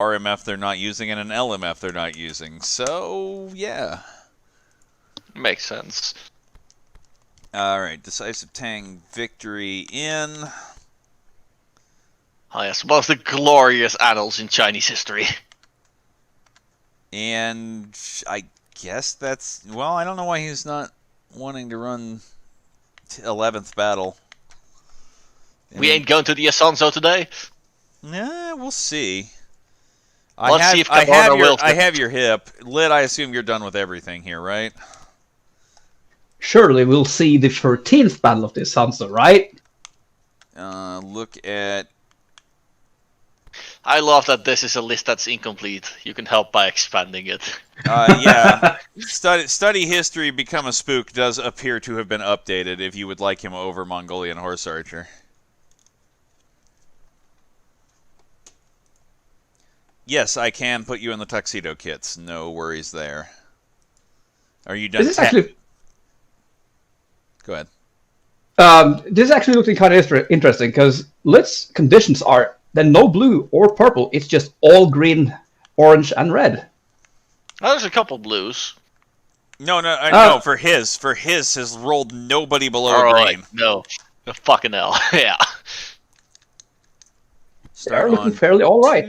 RMF they're not using and an LMF they're not using. So, yeah. Makes sense. Alright, Decisive Tang victory in. Oh yes, one of the glorious annals in Chinese history. And I guess that's... Well, I don't know why he's not wanting to run 11th battle. We ain't going to the Asanzo today? Nah, we'll see. Let's see if I will. have your hip. Lit, I assume you're done with everything here, right? Surely we'll see the 13th battle of the Asanzo, right? Look at... I love that this is a list that's incomplete. You can help by expanding it. Yeah. Study history, become a spook does appear to have been updated if you would like him over Mongolian Horse Archer. Yes, I can put you in the tuxedo kits. No worries there. Are you done? This is actually... Go ahead. This is actually looking kind of interesting, because Lit's conditions are then no blue or purple. It's just all green, orange, and red. Oh, there's a couple blues. No, no. For his has rolled nobody below green. No, fucking hell, yeah. They're looking fairly all right.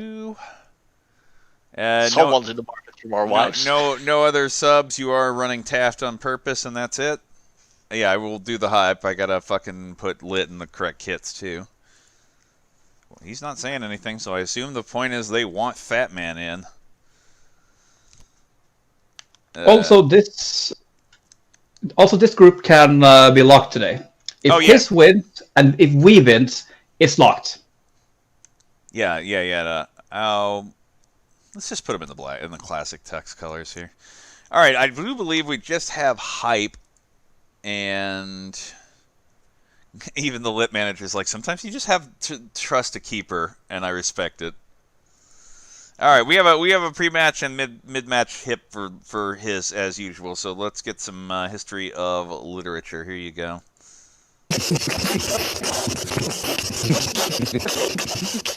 Someone's in the market for more wives. No other subs. You are running Taft on purpose, and that's it. Yeah, I will do the hype. I gotta fucking put Lit in the correct kits too. Well, he's not saying anything, so I assume the point is they want Fat Man in. Also, this group can be locked today. If his wins and if we wins, it's locked. Yeah. Let's just put him in the classic text colors here. All right, I do believe we just have hype, and even the Lit manager's like, sometimes you just have to trust a keeper, and I respect it. All right, we have a pre-match and mid-match hip for his as usual. So let's get some history of literature. Here you go.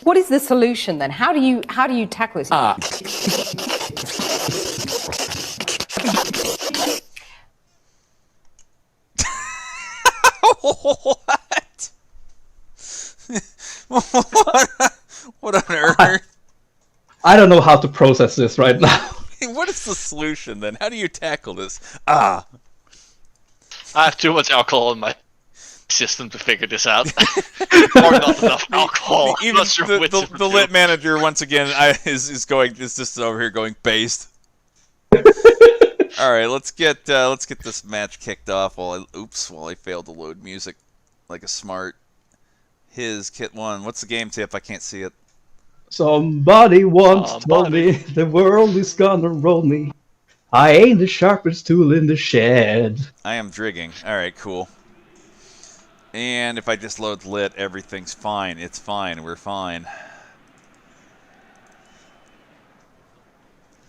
What is the solution then? How do you tackle this? What? What on earth? I don't know how to process this right now. What is the solution then? How do you tackle this? I have too much alcohol in my system to figure this out. Or not enough alcohol. Even the Lit manager once again is just over here going based. All right, let's get this match kicked off. While I failed to load music like a smart. His kit 1. What's the game tip? I can't see it. Somebody once told me the world is gonna roll me. I ain't the sharpest tool in the shed. I am drigging. All right, cool. And if I just load Lit, everything's fine. It's fine. We're fine.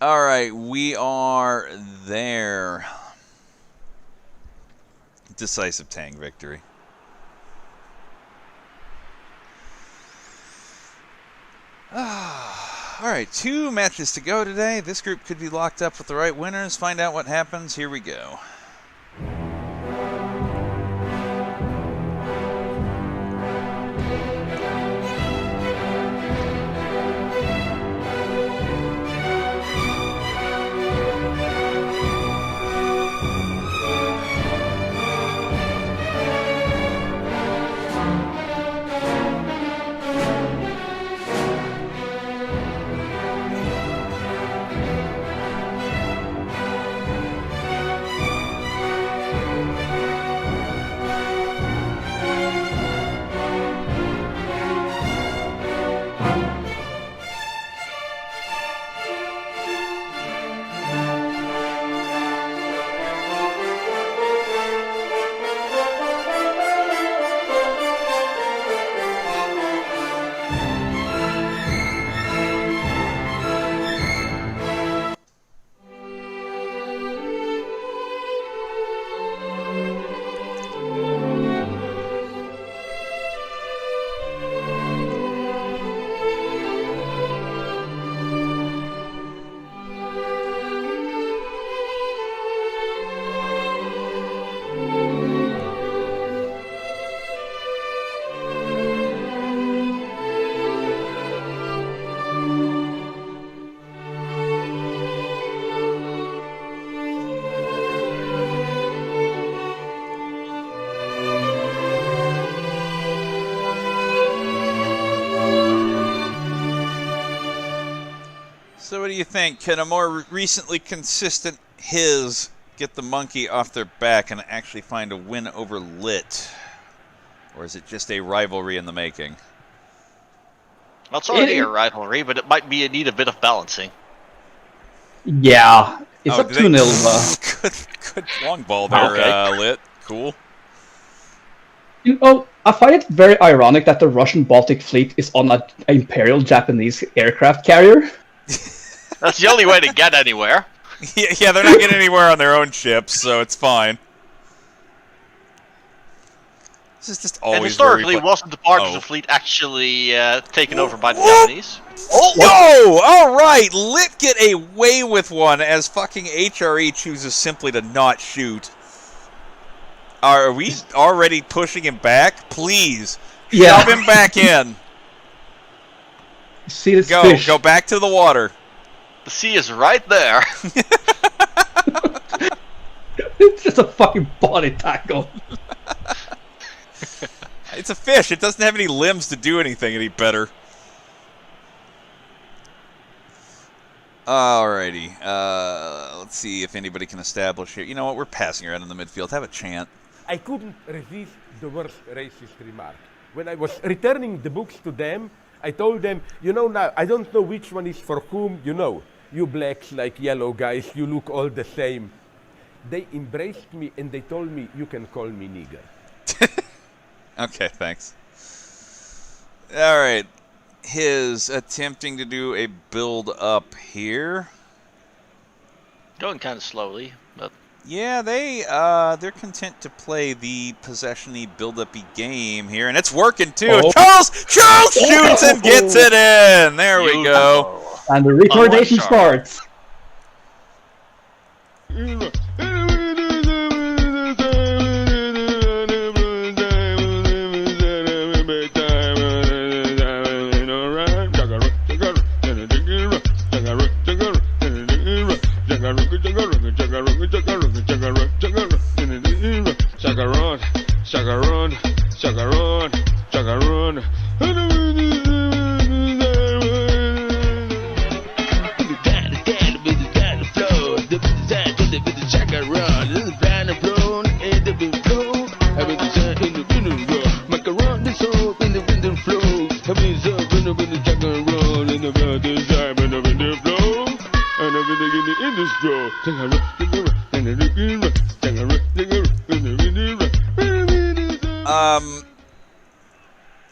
All right, we are there. Decisive Tang victory. All right, 2 matches to go today. This group could be locked up with the right winners. Find out what happens. Here we go. So what do you think? Can a more recently consistent his get the monkey off their back and actually find a win over Lit? Or is it just a rivalry in the making? Well, it's already a rivalry, but it might need a bit of balancing. Yeah, it's up 2-0. Good long ball there, Lit. Cool. You know, I find it very ironic that the Russian Baltic Fleet is on an Imperial Japanese aircraft carrier. That's the only way to get anywhere. Yeah, they're not getting anywhere on their own ships, so it's fine. This is just always. And historically, wasn't the part of the fleet actually taken over by the Japanese? Oh, all right. Lit get away with one as fucking HRE chooses simply to not shoot. Are we already pushing him back? Please, shove him back in. See this fish. Go back to the water. The sea is right there. It's just a fucking body tackle. It's a fish. It doesn't have any limbs to do anything any better. Alrighty. Let's see if anybody can establish here. You know what? We're passing around in the midfield. Have a chant. I couldn't resist the worst racist remark. When I was returning the books to them, I told them, you know, now, I don't know which one is for whom, you know. You blacks like yellow guys, you look all the same. They embraced me and they told me, you can call me nigger. Okay, thanks. Alright. His attempting to do a build up here. Going kind of slowly, but... Yeah, they're content to play the possession-y, build-up-y game here, and it's working too. Charles shoots and gets it in. There we go. And the retardation starts.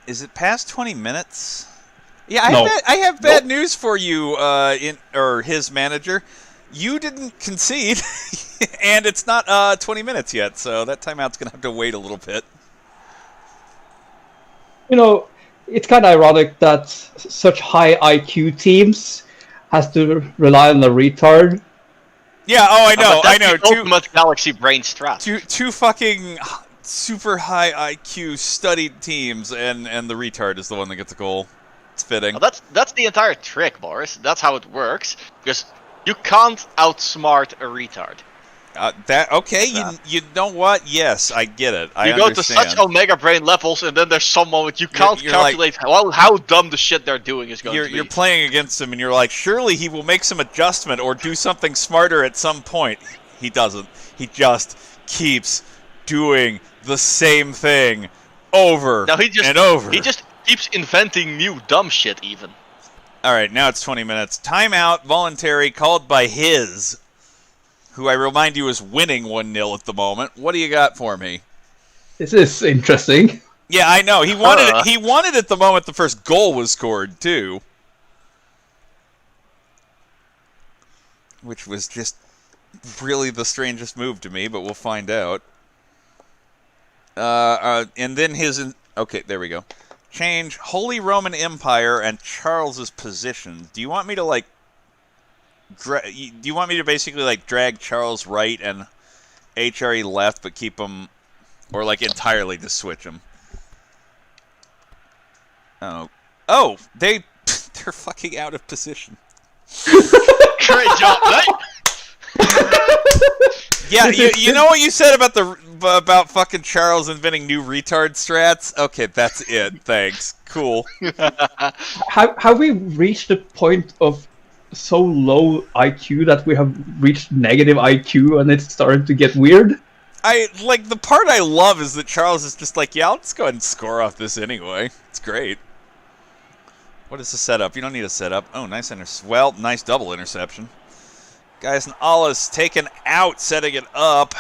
Is it past 20 minutes? Yeah, No. I have bad news for you, his manager. You didn't concede, and it's not 20 minutes yet, so that timeout's going to have to wait a little bit. You know, it's kind of ironic that such high IQ teams has to rely on the retard. Yeah, I know. The ultimate galaxy brain strap. Two fucking super high IQ studied teams, and the retard is the one that gets a goal. It's fitting. Well, that's the entire trick, Boris. That's how it works. Because you can't outsmart a retard. You know what? Yes, I get it. I go understand. to such omega brain levels, and then there's someone you can't calculate how dumb the shit they're doing is going to be. You're playing against him, and you're like, surely he will make some adjustment or do something smarter at some point. He doesn't. He just keeps doing the same thing over and over. He just keeps inventing new dumb shit, even. All right, now it's 20 minutes. Timeout, voluntary, called by his, who I remind you is winning 1-0 at the moment. What do you got for me? This is interesting. Yeah, I know. He wanted it. He wanted it the moment the first goal was scored, too. Which was just really the strangest move to me, but we'll find out. And then his... Okay, there we go. Change Holy Roman Empire and Charles's position. Do you want me to, like... Do you want me to basically, like, drag Charles right and HRE left, but keep him... Or, like, entirely just switch him? Oh, they're fucking out of position. Great job, mate! Yeah, you know what you said about fucking Charles inventing new retard strats? Okay, that's it. Thanks. Cool. Have we reached the point of so low IQ that we have reached negative IQ and it's starting to get weird. The part I love is that Charles is just like, yeah, I'll just go ahead and score off this anyway. It's great. What is the setup? You don't need a setup. Oh, nice nice double interception. Guys, and Alice taken out, setting it up.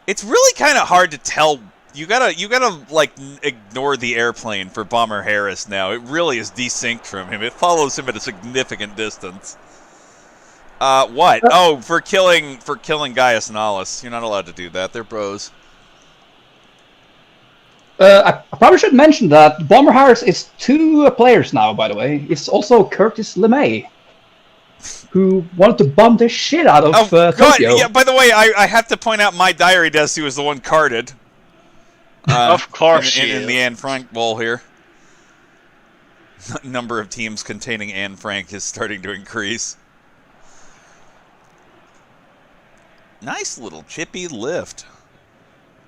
It's really kind of hard to tell. You gotta like ignore the airplane for Bomber Harris now. It really is desynced from him. It follows him at a significant distance. What? Oh, for killing Gaius and Alice. You're not allowed to do that. They're bros. I probably should mention that Bomber Harris is 2 players now, by the way. It's also Curtis LeMay, who wanted to bomb the shit out of Tokyo. Yeah, by the way, I have to point out my diary does he was the one carded. Of course in the Anne Frank Bowl here. Number of teams containing Anne Frank is starting to increase. Nice little chippy lift.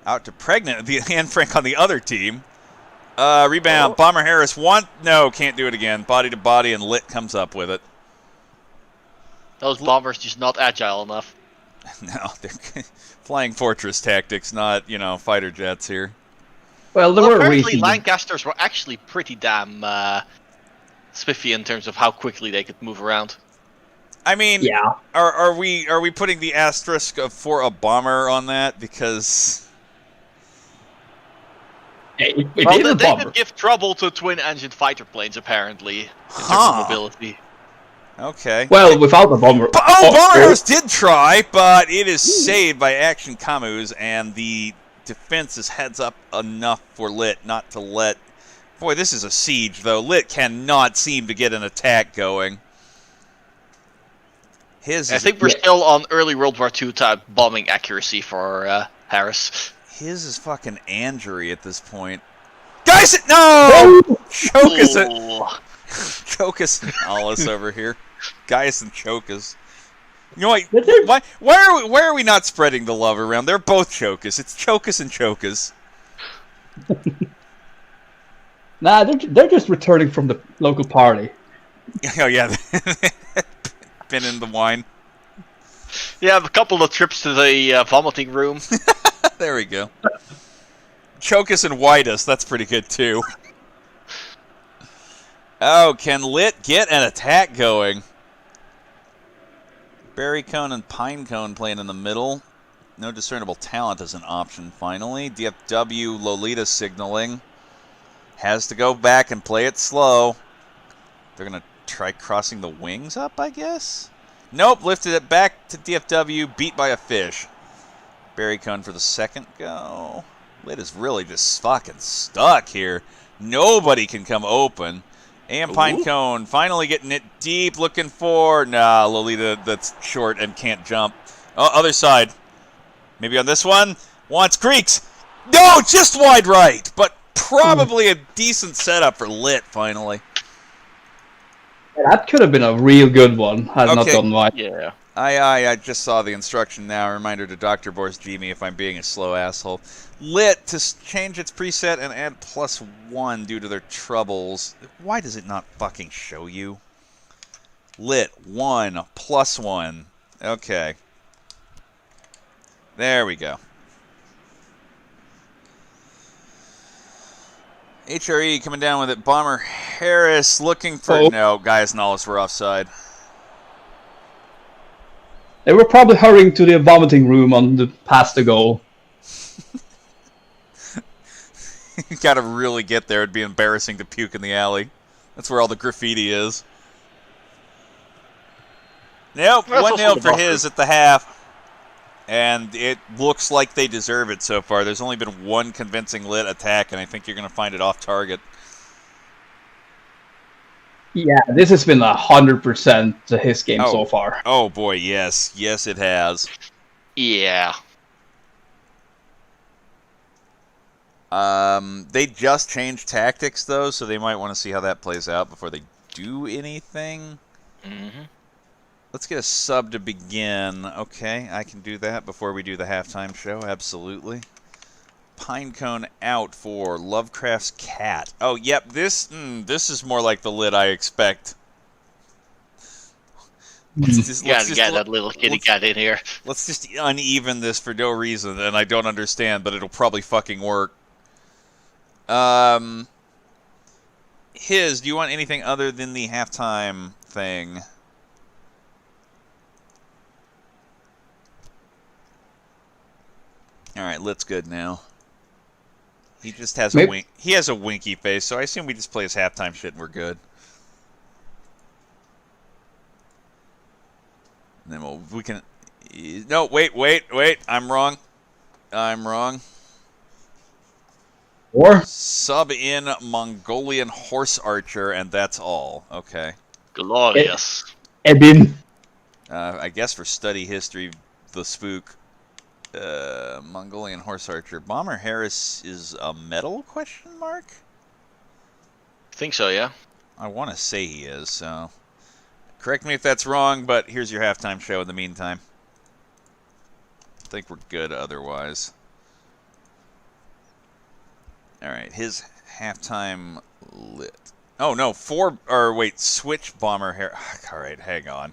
Out to Pregnant, the Anne Frank on the other team. Rebound, Bomber Harris, no, can't do it again. Body to body, and Lit comes up with it. Those bombers just not agile enough. No, they're flying fortress tactics, not, fighter jets here. Well, apparently Lancasters were actually pretty damn spiffy in terms of how quickly they could move around. I mean, yeah. Are we putting the asterisk for a bomber on that? Because they did give trouble to twin-engine fighter planes, apparently, in terms of mobility. Okay. Well, without the bomber. Bomber Harris did try, but it is saved by Action Camus, and the defense is heads up enough for Lit not to let. Boy, this is a siege, though. Lit cannot seem to get an attack going. I think we're still on early World War II type bombing accuracy for Harris. His is fucking Andrew at this point. Guys, no! Chokus and Alice over here. Gaius and Chokus. You know what? Why are we not spreading the love around? They're both Chokus. It's Chokus and Chokus. Nah, they're just returning from the local party. Oh yeah, been in the wine. Yeah, a couple of trips to the vomiting room. There we go. Chokus and Whitus, that's pretty good too. Oh, can Lit get an attack going? Berry Cone and Pine Cone playing in the middle. No discernible talent as an option, finally. DFW Lolita signaling. Has to go back and play it slow. They're going to try crossing the wings up, I guess? Nope, lifted it back to DFW, beat by a fish. Berry Cone for the second go. Lit is really just fucking stuck here. Nobody can come open. And Pine Cone finally getting it deep, looking for... Nah, Lolita, that's short and can't jump. Oh, other side. Maybe on this one. Wants Creeks. No, just wide right. But probably a decent setup for Lit, finally. That could have been a real good one, had not gone wide. Yeah. I just saw the instruction now. A reminder to Dr. Boris Jimmy if I'm being a slow asshole. Lit to change its preset and add +1 due to their troubles. Why does it not fucking show you? Lit 1 +1. Okay. There we go. HRE coming down with it. Bomber Harris looking for... No, Gaius and Alice were offside. They were probably hurrying to the vomiting room on the past the goal. You gotta really get there. It'd be embarrassing to puke in the alley. That's where all the graffiti is. Nope, 1-0 for his at the half. And it looks like they deserve it so far. There's only been one convincing Lit attack, and I think you're going to find it off target. Yeah, this has been 100% his game so far. Oh, boy, yes. Yes, it has. Yeah. They just changed tactics, though, so they might want to see how that plays out before they do anything. Mm-hmm. Let's get a sub to begin. Okay, I can do that before we do the halftime show. Absolutely. Pinecone out for Lovecraft's Cat. Oh, yep. This is more like the Lit I expect. Gotta get that little kitty cat in here. Let's just uneven this for no reason, and I don't understand, but it'll probably fucking work. Do you want anything other than the halftime thing? Alright, Lit's good now. He just has a wink. He has a winky face, so I assume we just play his halftime shit and we're good. And then we can... No, wait. I'm wrong. Or? Sub in Mongolian Horse Archer, and that's all. Okay. Glorious. Ebin. I guess for study history, the Spook. Mongolian Horse Archer. Bomber Harris is a medal? Question mark? I think so, yeah. I want to say he is, so... Correct me if that's wrong, but here's your halftime show in the meantime. I think we're good otherwise. Alright, his halftime lit. Oh, no, switch Bomber Harris. Alright, hang on.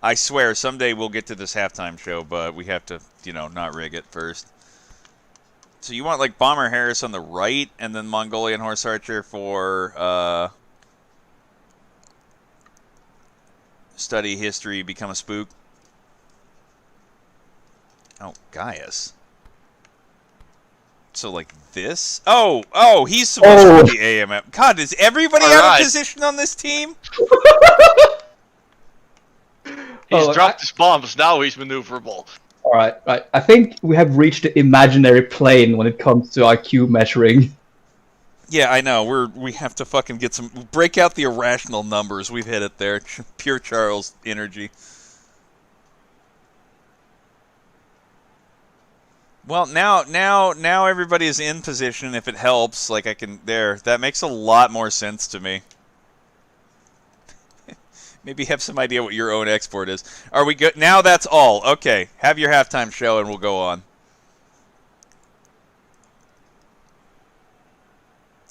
I swear, someday we'll get to this halftime show, but we have to, not rig it first. So you want, like, Bomber Harris on the right, and then Mongolian Horse Archer for, study history, become a spook? Oh, Gaius. So, like, this? Oh, he's supposed to be AMM. God, is everybody out of position on this team? He's dropped his bombs, now he's maneuverable. Alright, right. I think we have reached the imaginary plane when it comes to IQ measuring. Yeah, I know. We have to fucking break out the irrational numbers. We've hit it there. Pure Charles energy. Well, now everybody is in position. If it helps, like that makes a lot more sense to me. Maybe have some idea what your own export is. Are we good? Now that's all. Okay, have your halftime show and we'll go on.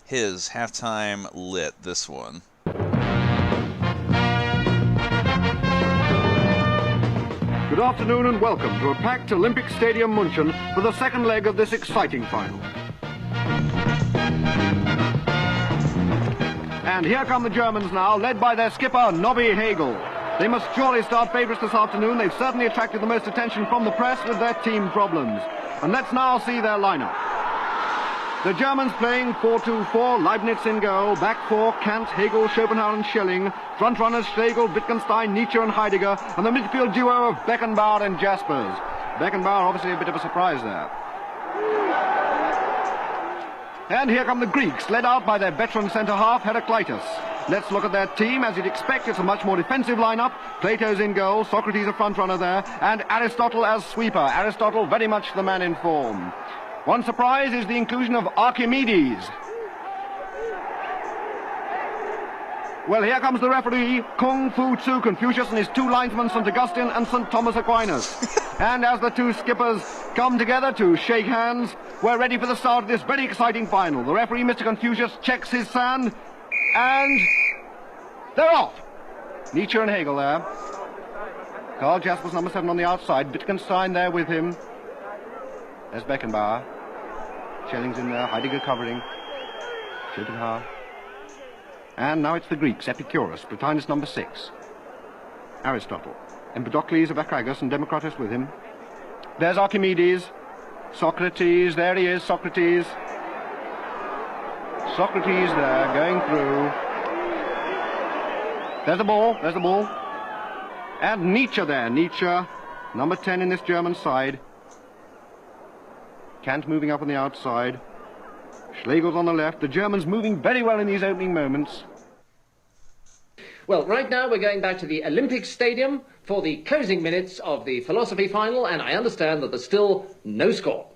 His halftime lit, this one. Good afternoon and welcome to a packed Olympic Stadium München for the second leg of this exciting final. And here come the Germans now, led by their skipper, Nobby Hagel. They must surely start favourites this afternoon. They've certainly attracted the most attention from the press with their team problems. And let's now see their lineup. The Germans playing 4-2-4, Leibniz in goal, back four, Kant, Hegel, Schopenhauer and Schelling, front runners Schlegel, Wittgenstein, Nietzsche and Heidegger, and the midfield duo of Beckenbauer and Jaspers. Beckenbauer obviously a bit of a surprise there. And here come the Greeks, led out by their veteran centre-half, Heraclitus. Let's look at their team. As you'd expect, it's a much more defensive lineup. Plato's in goal, Socrates a front runner there, and Aristotle as sweeper. Aristotle very much the man in form. One surprise is the inclusion of Archimedes. Well, here comes the referee, Kung Fu Tzu, Confucius and his two linesmen, St. Augustine and St. Thomas Aquinas. And as the two skippers come together to shake hands, we're ready for the start of this very exciting final. The referee, Mr. Confucius, checks his sand, and they're off. Nietzsche and Hegel there. Karl Jaspers, number 7 on the outside. Wittgenstein there with him. There's Beckenbauer. Schelling's in there, Heidegger covering. Schopenhauer. And now it's the Greeks, Epicurus, Plotinus number 6. Aristotle. Empedocles of Acragas and Democritus with him. There's Archimedes. Socrates, there he is, Socrates. Socrates there, going through. There's the ball. And Nietzsche there, Nietzsche, number 10 in this German side. Kant moving up on the outside. Schlegel's on the left. The Germans moving very well in these opening moments. Well, right now we're going back to the Olympic Stadium for the closing minutes of the philosophy final, and I understand that there's still no score.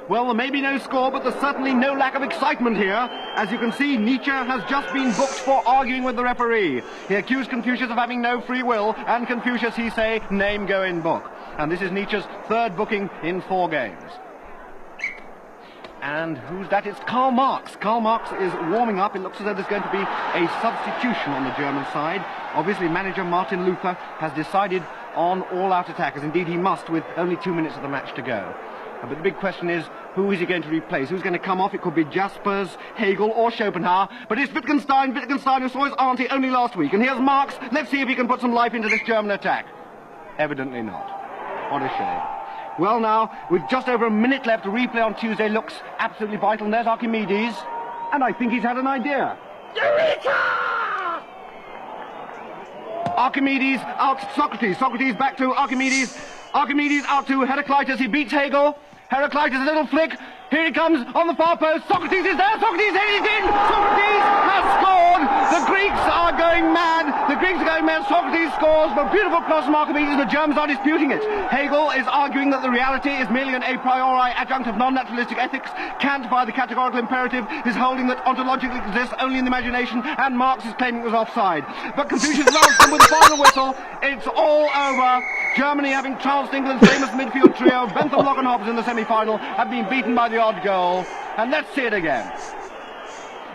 Well, there may be no score, but there's certainly no lack of excitement here. As you can see, Nietzsche has just been booked for arguing with the referee. He accused Confucius of having no free will, and Confucius, he say, name go in book. And this is Nietzsche's third booking in 4 games. And who's that? It's Karl Marx. Karl Marx is warming up. It looks as though there's going to be a substitution on the German side. Obviously, manager Martin Luther has decided on all-out attack, as indeed he must, with only 2 minutes of the match to go. But the big question is, who is he going to replace? Who's going to come off? It could be Jaspers, Hegel, or Schopenhauer. But it's Wittgenstein who saw his auntie only last week. And here's Marx. Let's see if he can put some life into this German attack. Evidently not. What a shame. Well now, with just over a minute left, the replay on Tuesday looks absolutely vital. And there's Archimedes. And I think he's had an idea. Eureka! Archimedes out Socrates. Socrates back to Archimedes. Archimedes out to Heraclitus. He beats Hegel. Heraclitus, a little flick. Here he comes on the far post. Socrates is there. Socrates headed in. Socrates has scored. The Greeks are going mad. The Greeks are going mad. Socrates scores. But beautiful cross from Archimedes. The Germans are disputing it. Hegel is arguing that the reality is merely an a priori adjunct of non-naturalistic ethics. Kant, by the categorical imperative, is holding that ontologically exists only in the imagination. And Marx is claiming it was offside. But Confucius loves them with the final whistle. It's all over. Germany, having trounced England's famous midfield trio, Bentham, Locke and Hobbs in the semi-final, have been beaten by the odd goal. And let's see it again.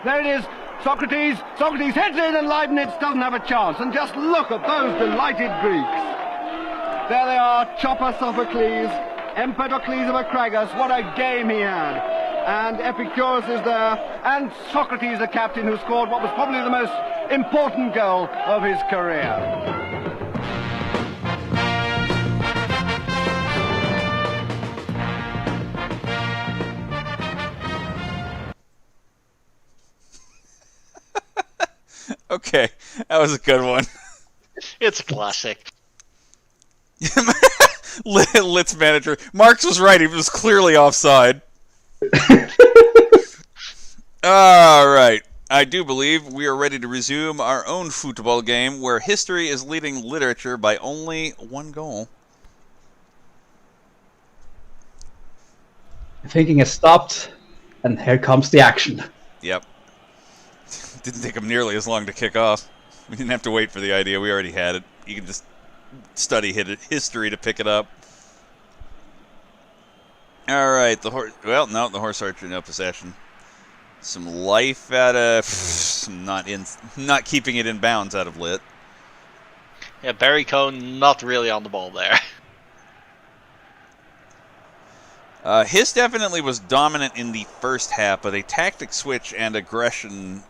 There it is. Socrates heads in and Leibniz doesn't have a chance. And just look at those delighted Greeks. There they are, Chopper Sophocles, Empedocles of Acragas. What a game he had. And Epicurus is there. And Socrates, the captain, who scored what was probably the most important goal of his career. Okay, that was a good one. It's a classic. Litz manager. Marx was right. He was clearly offside. All right. I do believe we are ready to resume our own football game where history is leading literature by only 1 goal. Thinking has stopped, and here comes the action. Yep. Didn't take him nearly as long to kick off. We didn't have to wait for the idea. We already had it. You can just study history to pick it up. All right, the horse. Well, no, the horse archer, no possession. Some life out of some not keeping it in bounds out of Lit. Yeah, Barry Cohn not really on the ball there. His definitely was dominant in the first half, but a tactic switch and aggression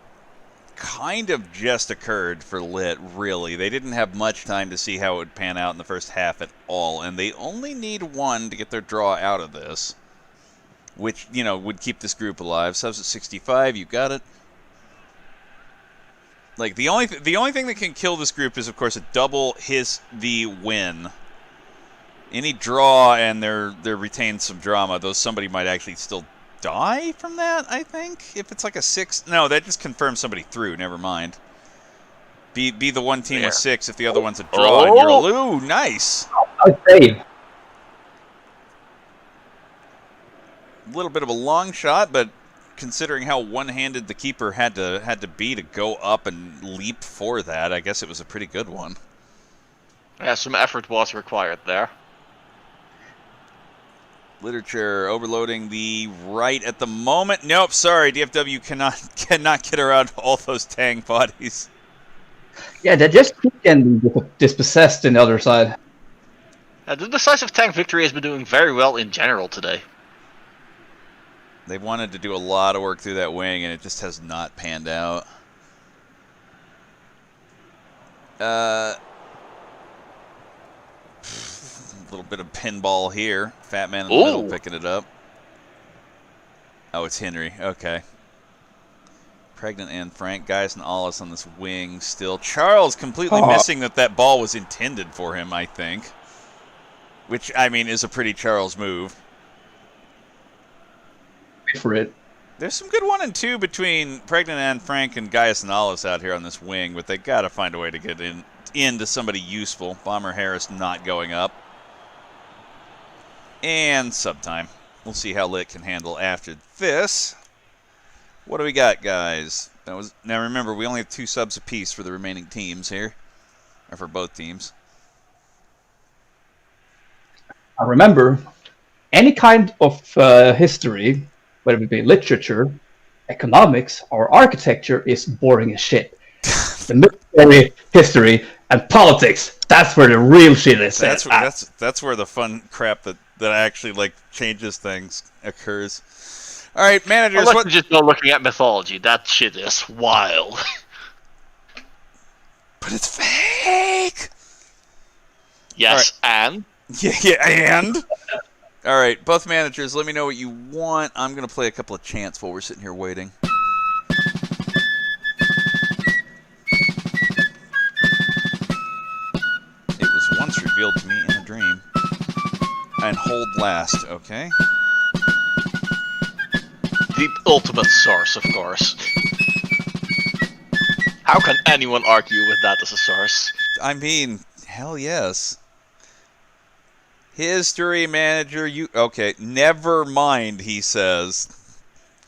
kind of just occurred for Lit, really. They didn't have much time to see how it would pan out in the first half at all, and they only need 1 to get their draw out of this, which, you know, would keep this group alive. Subs at 65, you got it. Like, the only thing that can kill this group is, of course, a double the win. Any draw and they're retained some drama, though somebody might actually still die from that, I think. If it's like a 6... No, that just confirms somebody through. Never mind. Be the one team with 6 if the other one's a draw. And you're ooh, nice. Nice save. A little bit of a long shot, but considering how one-handed the keeper had to be to go up and leap for that, I guess it was a pretty good one. Yeah, some effort was required there. Literature overloading the right at the moment. Nope, sorry, DFW cannot get around all those Tang bodies. Yeah, they just can be dispossessed in the other side. The decisive tank victory has been doing very well in general today. They wanted to do a lot of work through that wing, and it just has not panned out. A little bit of pinball here. Fat man in the middle picking it up. Oh, it's Henry. Okay. Pregnant and Frank. Guys and Alice on this wing still. Charles completely missing that ball was intended for him, I think. Which, I mean, is a pretty Charles move. Wait for it. There's some good 1 and 2 between Pregnant and Frank and Gaius and Alice out here on this wing, but they got to find a way to get into somebody useful. Bomber Harris not going up. And subtime. We'll see how Lit can handle after this. What do we got, guys? Now remember, we only have 2 subs apiece for the remaining teams here. Or for both teams. I remember, any kind of history whether it be literature, economics, or architecture, is boring as shit. The military, history, and politics, that's where the real shit is. That's where the fun crap that actually like changes things occurs. All right, managers. Unless What? you just go looking at mythology, that shit is wild. But it's fake. Yes, and Yeah, and. All right, both managers. Let me know what you want. I'm gonna play a couple of chants while we're sitting here waiting. It was once revealed to me in a dream. And hold last, okay? the ultimate source, of course. How can anyone argue with that as a source? I mean, hell yes. History manager, you... Okay, never mind, he says.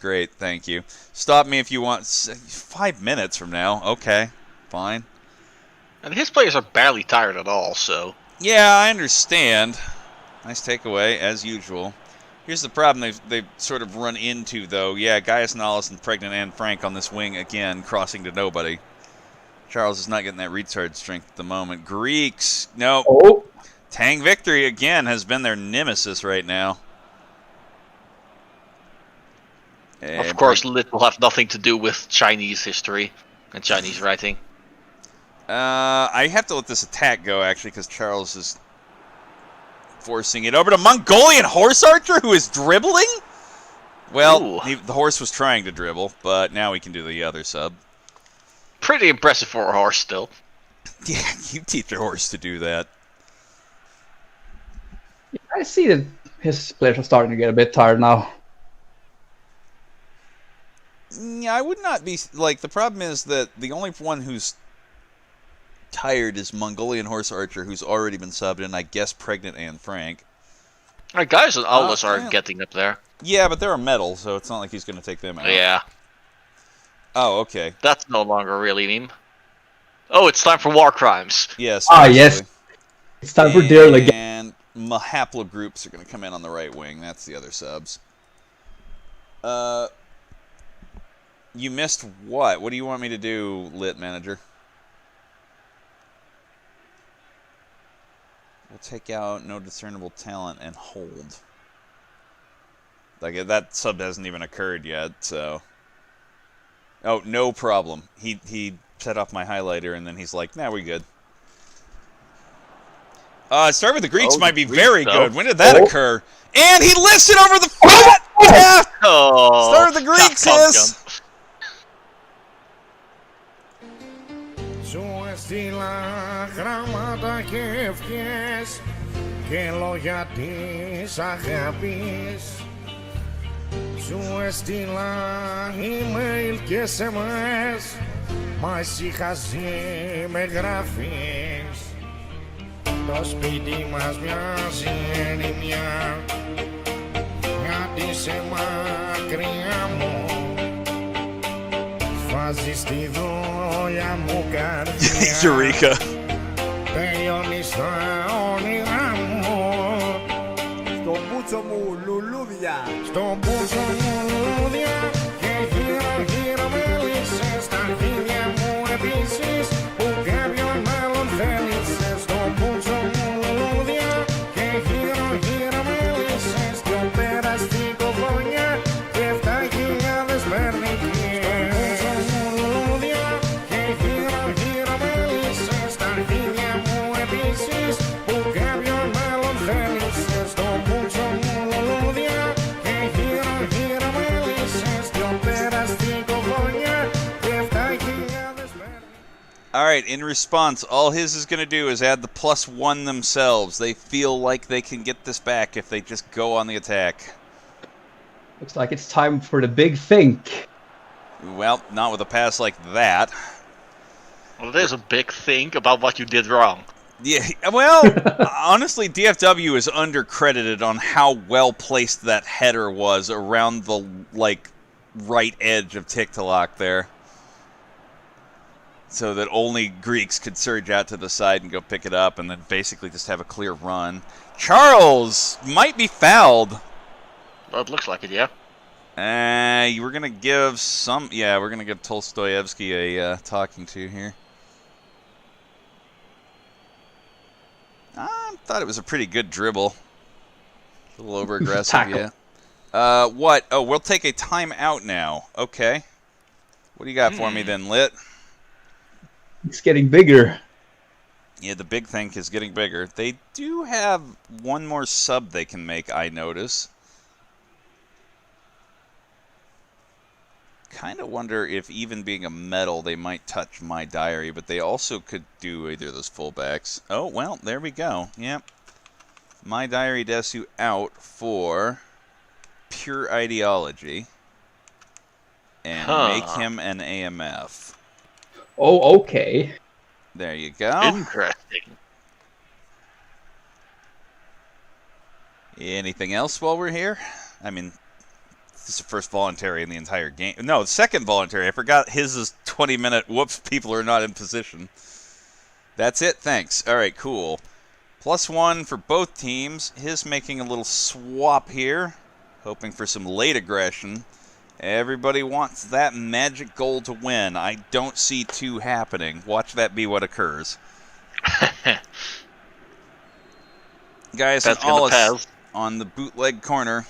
Great, thank you. Stop me if you want. 5 minutes from now. Okay, fine. And his players are barely tired at all, so... Yeah, I understand. Nice takeaway, as usual. Here's the problem they've sort of run into, though. Yeah, Gaius Nollis and Pregnant Anne Frank on this wing again, crossing to nobody. Charles is not getting that retard strength at the moment. Greeks, no. Oh. Tang Victory, again, has been their nemesis right now. Of course, Lit will have nothing to do with Chinese history and Chinese writing. I have to let this attack go, actually, because Charles is forcing it over to Mongolian Horse Archer, who is dribbling? Well, the horse was trying to dribble, but now we can do the other sub. Pretty impressive for a horse, still. Yeah, you teach your horse to do that. I see that his players are starting to get a bit tired now. Yeah, I would not be... Like, the problem is that the only one who's tired is Mongolian Horse Archer, who's already been subbed, and I guess Pregnant Anne Frank. Alright, guys and Aulas are getting up there. Yeah, but they're a metal, so it's not like he's going to take them out. Yeah. Oh, okay. That's no longer a real meme. Oh, it's time for war crimes. Yes. Ah, yes. It's time for Daryl again. And Mahaplo groups are going to come in on the right wing. That's the other subs. You missed what? What do you want me to do, Lit Manager? We'll take out no discernible talent and hold. Like, that sub hasn't even occurred yet, so... Oh, no problem. He set off my highlighter, and then he's like, nah, we're good. Start with the Greeks might be very good. When did that occur? And he lifts it over the flat! Yeah! Oh, Start with the Greeks, sis! Σου έστειλα γράμματα και ευχές και λόγια της αγάπης. Σου έστειλα email και SMS, μα εσύ χαζή με γράφεις. Το σπίτι μας μοιάζει ερημιά, γιατί σε μακριά μου βάζεις τη δόλια μου καρδιά. Eureka. Τελειώνεις τα όνειρά μου. Στο μπούτσο μου λουλούδια. Στο μπούτσο μου λουλούδια και γύρω γύρω με λύσες. Στα χείλια μου επίσης που κάποιον άλλον θέλησες. Στο μπούτσο μου λουλούδια και γύρω γύρω με λύσες. Κι ο περαστικό γωνιά και 7.000 περνικές. Alright, in response, all his is going to do is add the +1 themselves. They feel like they can get this back if they just go on the attack. Looks like it's time for the big think. Well, not with a pass like that. Well, there's a big thing about what you did wrong. Yeah, well, honestly, DFW is undercredited on how well placed that header was around the, like, right edge of Tiktaalik there. So that only Greeks could surge out to the side and go pick it up and then basically just have a clear run. Charles might be fouled. Well, it looks like it, yeah. We're gonna give some. Yeah, we're gonna give Tolstoyevsky a talking to here. I thought it was a pretty good dribble. A little over aggressive, Tackle. yeah. What? Oh, we'll take a timeout now. Okay. What do you got for me then, Lit? It's getting bigger. Yeah, the big thing is getting bigger. They do have one more sub they can make, I notice. Kind of wonder if even being a metal, they might touch my diary, but they also could do either of those fullbacks. Oh, well, there we go. Yep. My diary Desu out for pure ideology. And make him an AMF. Oh, okay. There you go. Interesting. Anything else while we're here? I mean, this is the first voluntary in the entire game. No, the second voluntary. I forgot his is 20-minute. Whoops, people are not in position. That's it. Thanks. All right, cool. +1 for both teams. His making a little swap here, hoping for some late aggression. Everybody wants that magic goal to win. I don't see two happening. Watch that be what occurs. Guys, and Ollis on the bootleg corner.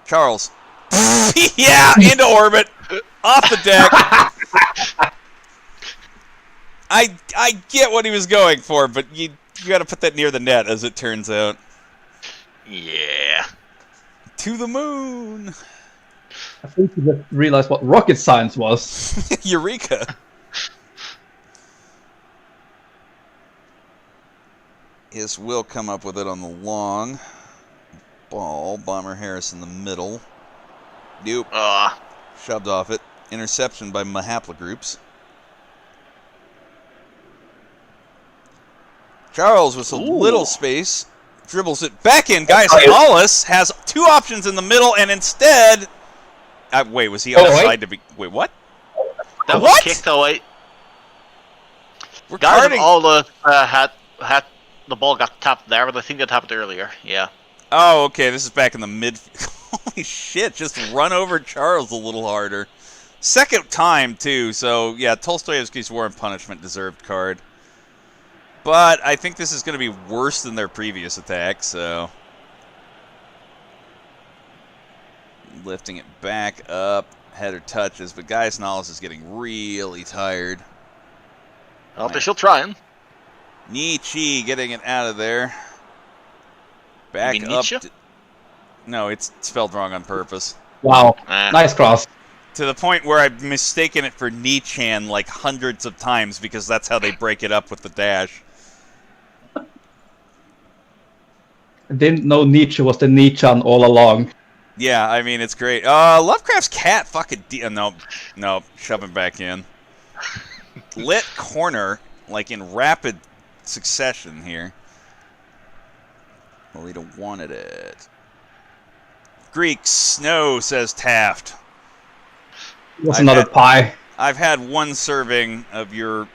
Charles. Yeah, into orbit. Off the deck. I get what he was going for, but you got to put that near the net, as it turns out. Yeah. To the moon. I think you just realized what rocket science was. Eureka. Yes, will come up with it on the long ball. Bomber Harris in the middle. Nope. Shoved off it. Interception by Mahapla groups. Charles with a little space. Dribbles it back in. Guys, Hollis has two options in the middle, and instead... wait, was he offside to be... Wait, what? That was What? kicked away. We're Guys, carding... all the had the ball got tapped there, but I think it happened earlier. Yeah. Oh, okay, this is back in the mid... Holy shit, just run over Charles a little harder. Second time, too, so, yeah, Tolstoyevsky's War and Punishment deserved card. But I think this is going to be worse than their previous attack, so... Lifting it back up. Header touches, but Gaius Nollis is getting really tired. Well, they're still trying. Nietzsche getting it out of there. Back up. Nietzsche? No, it's spelled wrong on purpose. Wow. Nice cross. To the point where I've mistaken it for Nietzschean like hundreds of times because that's how they break it up with the dash. I didn't know Nietzsche was the Nietzschean all along. Yeah, I mean, it's great. Lovecraft's cat fucking... No, shove him back in. Lit corner, like in rapid succession here. Lolita wanted it. Greeks, no, says Taft. What's another pie? I've had one serving of your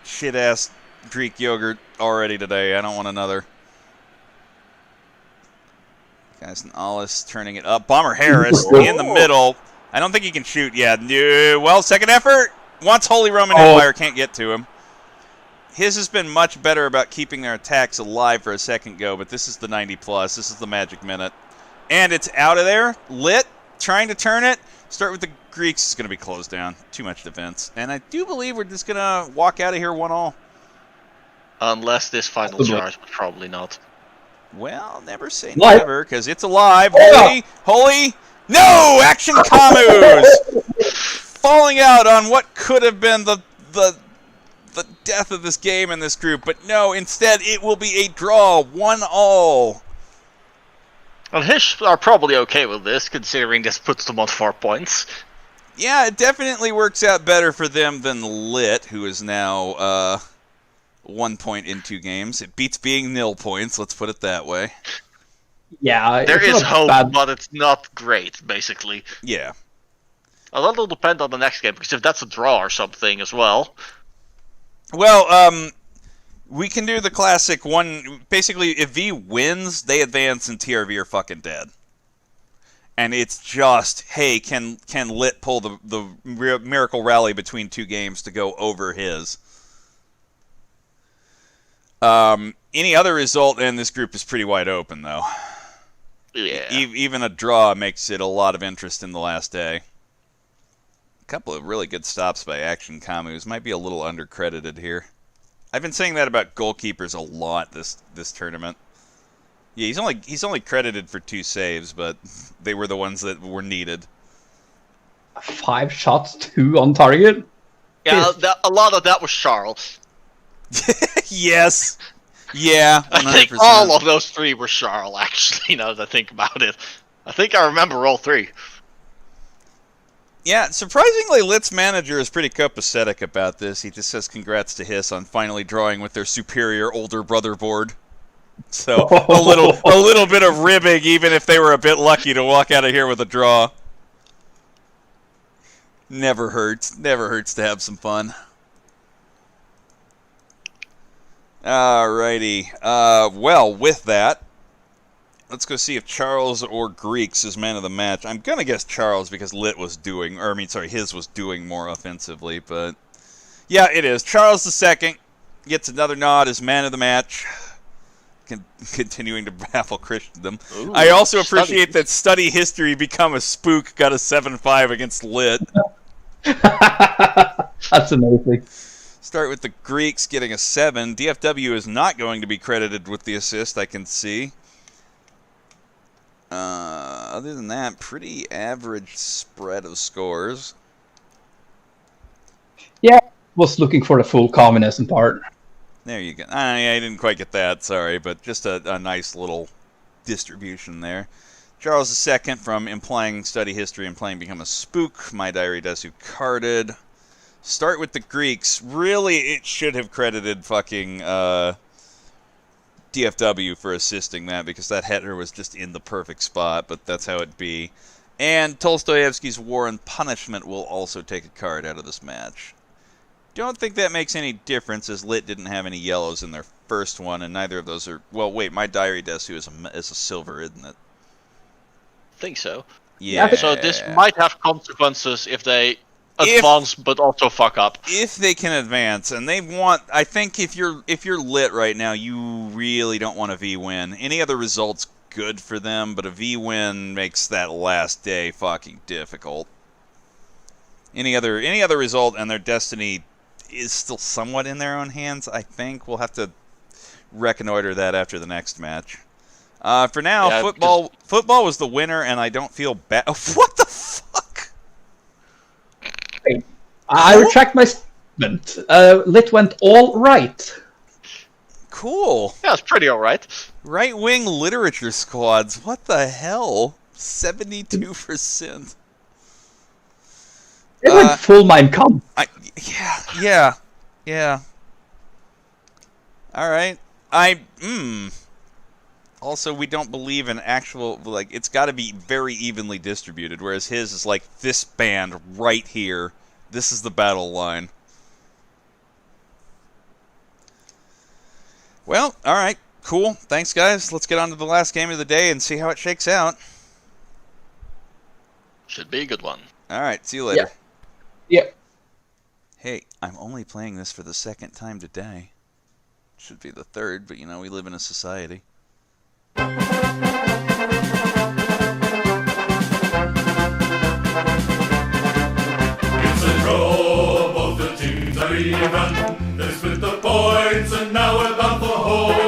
shit-ass Greek yogurt already today. I don't want another. Guys, and Ollis turning it up. Bomber Harris in the middle. I don't think he can shoot. Yeah, no. Well, second effort. Wants Holy Roman Empire. Can't get to him. His has been much better about keeping their attacks alive for a second go, but this is the 90+. This is the magic minute. And it's out of there. Lit. Trying to turn it. Start with the Greeks. It's going to be closed down. Too much defense. And I do believe we're just going to walk out of here 1-1. Unless this final charge, but probably not. Well, never say never, because it's alive. Holy. No! Action Camus! Falling out on what could have been the death of this game in this group. But no, instead it will be a draw. 1-1. Well, Hish are probably okay with this, considering this puts them on 4 points. Yeah, it definitely works out better for them than Lit, who is now 1 point in 2 games. It beats being 0 points, let's put it that way. Yeah, there is hope, but it's not great, basically. Yeah. A lot will depend on the next game, because if that's a draw or something as well. Well, we can do the classic one. Basically, if V wins, they advance and TRV are fucking dead. and it's just, hey, can Lit pull the miracle rally between two games to go over his? Any other result in this group is pretty wide open, though. Yeah. Even a draw makes it a lot of interest in the last day. A couple of really good stops by Action Camus. Might be a little undercredited here. I've been saying that about goalkeepers a lot this tournament. Yeah, he's only credited for 2 saves, but they were the ones that were needed. 5 shots, 2 on target. Yeah, a lot of that was Charles. Yes. Yeah, 100%. I think all of those 3 were Charles, actually, now that I think about it. I think I remember all 3. Yeah, surprisingly, Lit's manager is pretty copacetic about this. He just says congrats to Hiss on finally drawing with their superior older brother board. So, a little bit of ribbing, even if they were a bit lucky to walk out of here with a draw. Never hurts. Never hurts to have some fun. Alrighty. Well, with that, let's go see if Charles or Greeks is man of the match. I'm gonna guess Charles because Lit was doing, or I mean, sorry, his was doing more offensively, but yeah, it is. Charles II gets another nod as man of the match, continuing to baffle Christendom. Ooh, I also appreciate that Study History Become a Spook got a 7-5 against Lit. That's amazing. Start with the Greeks getting a 7. DFW is not going to be credited with the assist, I can see. Other than that, pretty average spread of scores. Yeah, was looking for the full communism part. There you go. I didn't quite get that, sorry, but just a nice little distribution there. Charles II from Implying Study History and Playing Become a Spook. My Diary Does Who carded. Start with the Greeks. Really, it should have credited fucking DFW for assisting that, because that header was just in the perfect spot, but that's how it be. And Tolstoyevsky's War and Punishment will also take a card out of this match. Don't think that makes any difference, as Lit didn't have any yellows in their first one, and neither of those are... Well, wait, My Diary Desu is a silver, isn't it? I think so. Yeah. So this might have consequences if they advance, but also fuck up. If they can advance, and they want... I think if you're Lit right now, you really don't want a V-win. Any other result's good for them, but a V-win makes that last day fucking difficult. Any other result, and their destiny is still somewhat in their own hands, I think. We'll have to reconnoiter that after the next match. For now, Yeah, football was the winner, and I don't feel bad. What the fuck? Wait, I retract my statement. Lit went all right. Cool. Yeah, it's pretty alright. Right-wing literature squads. What the hell? 72%. It went full Mein Kampf. Yeah. All right. Also, we don't believe in actual, like, it's got to be very evenly distributed, whereas his is like this band right here. This is the battle line. Well, all right. Cool. Thanks, guys. Let's get on to the last game of the day and see how it shakes out. Should be a good one. All right. See you later. Yeah. Hey, I'm only playing this for the second time today. Should be the third, but you know, we live in a society. It's a draw, both the teams are even. They split the points and now we're bound for home.